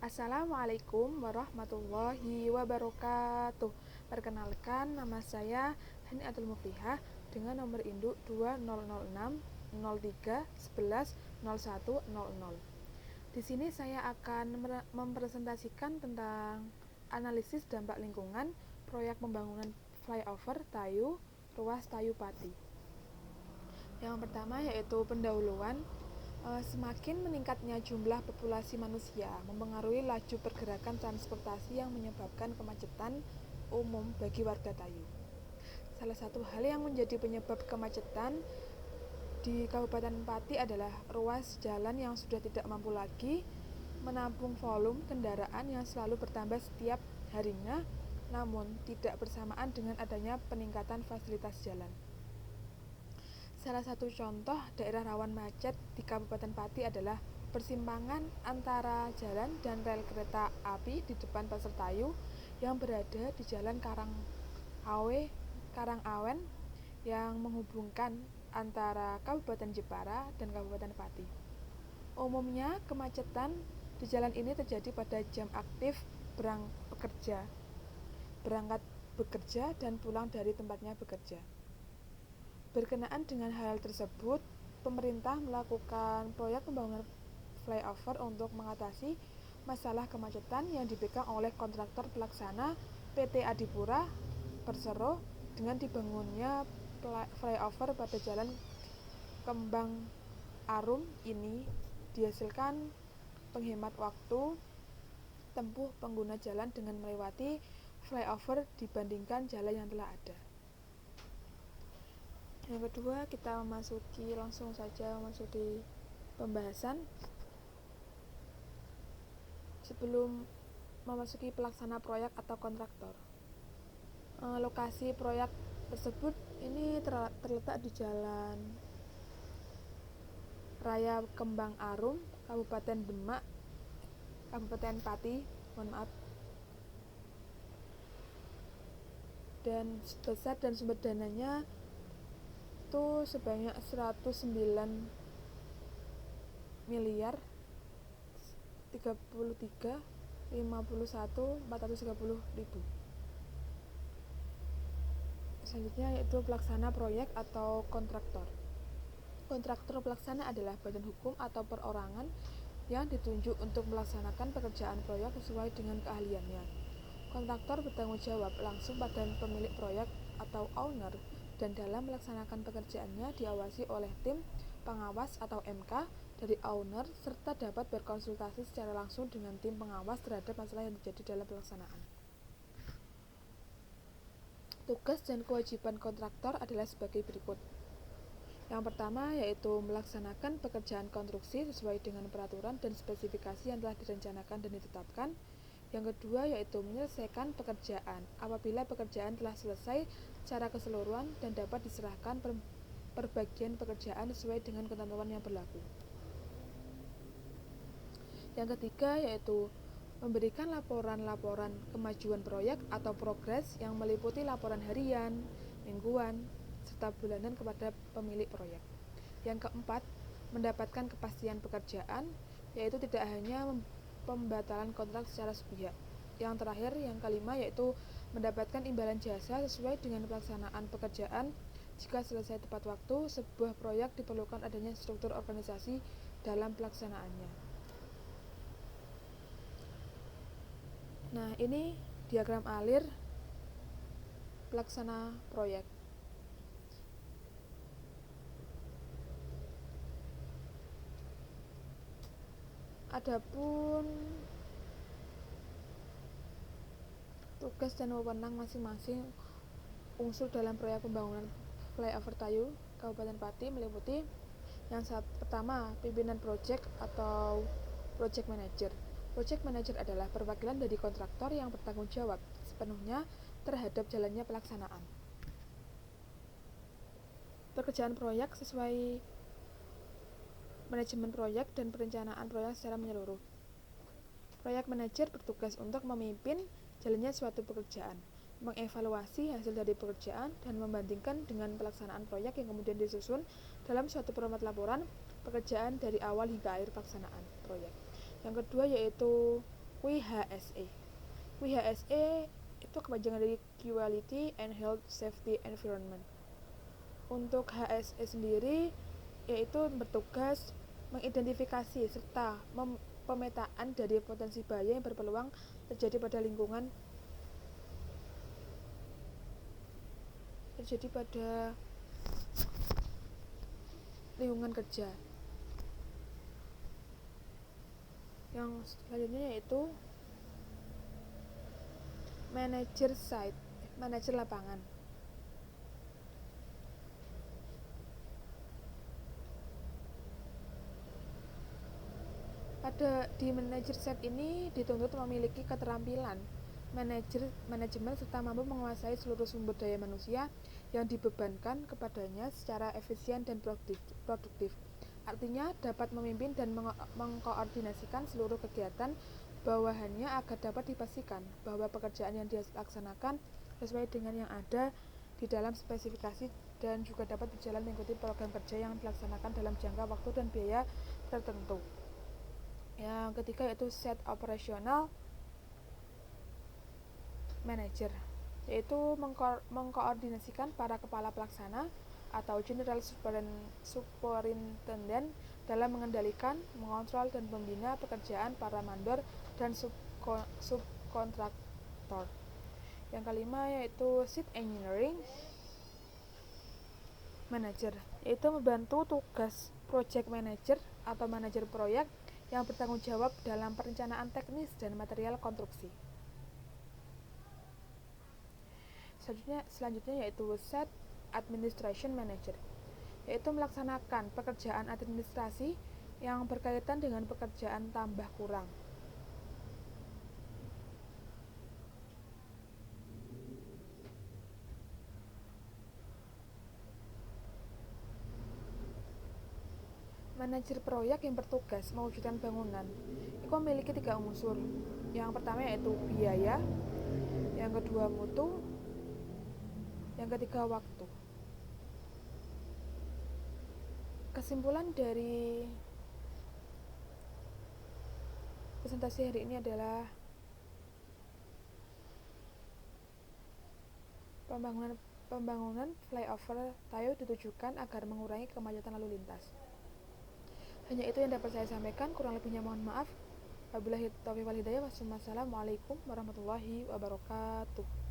Assalamualaikum warahmatullahi wabarakatuh. Perkenalkan, nama saya Haniatul Muflihah dengan nomor induk 2006 03 11 0100. Di sini saya akan mempresentasikan tentang analisis dampak lingkungan proyek pembangunan flyover Tayu, ruas Tayu Pati. Yang pertama yaitu pendahuluan. Semakin meningkatnya jumlah populasi manusia mempengaruhi laju pergerakan transportasi yang menyebabkan kemacetan umum bagi warga Tayu. Salah satu hal yang menjadi penyebab kemacetan di Kabupaten Pati adalah ruas jalan yang sudah tidak mampu lagi menampung volume kendaraan yang selalu bertambah setiap harinya, namun tidak bersamaan dengan adanya peningkatan fasilitas jalan. Salah satu contoh daerah rawan macet di Kabupaten Pati adalah persimpangan antara jalan dan rel kereta api di depan Pasar Tayu yang berada di Jalan Karangawen yang menghubungkan antara Kabupaten Jepara dan Kabupaten Pati. Umumnya kemacetan di jalan ini terjadi pada jam aktif berangkat bekerja dan pulang dari tempatnya bekerja. Berkenaan dengan hal tersebut, pemerintah melakukan proyek pembangunan flyover untuk mengatasi masalah kemacetan yang dipegang oleh kontraktor pelaksana PT Adipura Persero dengan dibangunnya flyover pada jalan Kembang Arum ini dihasilkan penghemat waktu tempuh pengguna jalan dengan melewati flyover dibandingkan jalan yang telah ada. Yang kedua, kita langsung saja memasuki pembahasan. Sebelum memasuki pelaksana proyek atau kontraktor, lokasi proyek tersebut ini terletak di Jalan Raya Kembang Arum, Kabupaten Demak, Kabupaten Pati, dan besar dan sumber dananya itu sebanyak 109 miliar 33 51 430 ribu. Selanjutnya yaitu pelaksana proyek atau kontraktor. Kontraktor pelaksana adalah badan hukum atau perorangan yang ditunjuk untuk melaksanakan pekerjaan proyek sesuai dengan keahliannya. Kontraktor bertanggung jawab langsung pada pemilik proyek atau owner, dan dalam melaksanakan pekerjaannya diawasi oleh tim pengawas atau MK dari owner, serta dapat berkonsultasi secara langsung dengan tim pengawas terhadap masalah yang terjadi dalam pelaksanaan. Tugas dan kewajiban kontraktor adalah sebagai berikut. Yang pertama yaitu melaksanakan pekerjaan konstruksi sesuai dengan peraturan dan spesifikasi yang telah direncanakan dan ditetapkan. Yang kedua yaitu menyelesaikan pekerjaan apabila pekerjaan telah selesai secara keseluruhan dan dapat diserahkan per bagian pekerjaan sesuai dengan ketentuan yang berlaku. Yang ketiga yaitu memberikan laporan-laporan kemajuan proyek atau progres yang meliputi laporan harian, mingguan, serta bulanan kepada pemilik proyek. Yang keempat, mendapatkan kepastian pekerjaan, yaitu tidak hanya pembatalan kontrak secara sepihak. Yang terakhir, yang kelima yaitu mendapatkan imbalan jasa sesuai dengan pelaksanaan pekerjaan. Jika selesai tepat waktu, sebuah proyek diperlukan adanya struktur organisasi dalam pelaksanaannya. Nah, ini diagram alir pelaksana proyek. Adapun tugas dan wewenang masing-masing unsur dalam proyek pembangunan flyover Tayu Kabupaten Pati meliputi yang pertama, pimpinan proyek atau project manager. Project manager adalah perwakilan dari kontraktor yang bertanggung jawab sepenuhnya terhadap jalannya pelaksanaan pekerjaan proyek sesuai manajemen proyek dan perencanaan proyek secara menyeluruh. Proyek manajer bertugas untuk memimpin jalannya suatu pekerjaan, mengevaluasi hasil dari pekerjaan, dan membandingkan dengan pelaksanaan proyek yang kemudian disusun dalam suatu format laporan pekerjaan dari awal hingga akhir pelaksanaan proyek. Yang kedua yaitu QHSE. QHSE itu kepanjangan dari Quality and Health Safety Environment. Untuk HSE sendiri yaitu bertugas mengidentifikasi serta pemetaan dari potensi bahaya yang berpeluang terjadi pada lingkungan kerja. Yang selanjutnya yaitu manajer lapangan. Di manajer site ini dituntut memiliki keterampilan manajemen serta mampu menguasai seluruh sumber daya manusia yang dibebankan kepadanya secara efisien dan produktif. Artinya dapat memimpin dan mengkoordinasikan seluruh kegiatan bawahannya agar dapat dipastikan bahwa pekerjaan yang dilaksanakan sesuai dengan yang ada di dalam spesifikasi dan juga dapat berjalan mengikuti program kerja yang dilaksanakan dalam jangka waktu dan biaya tertentu. Yang ketiga yaitu set operasional manager, yaitu mengkoordinasikan para kepala pelaksana atau general superintendent dalam mengendalikan, mengontrol dan membina pekerjaan para mandor dan subkontraktor. Yang kelima yaitu site engineering manager, yaitu membantu tugas project manager atau manajer proyek yang bertanggung jawab dalam perencanaan teknis dan material konstruksi. Selanjutnya yaitu set administration manager, yaitu melaksanakan pekerjaan administrasi yang berkaitan dengan pekerjaan tambah kurang. Manajer proyek yang bertugas mewujudkan bangunan itu memiliki 3 unsur. Yang pertama yaitu biaya, yang kedua mutu, yang ketiga waktu. Kesimpulan dari presentasi hari ini adalah pembangunan flyover Tayo ditujukan agar mengurangi kemacetan lalu lintas. Hanya itu yang dapat saya sampaikan, kurang lebihnya mohon maaf. Wabillahi taufiq wal hidayah. Wassalamualaikum warahmatullahi wabarakatuh.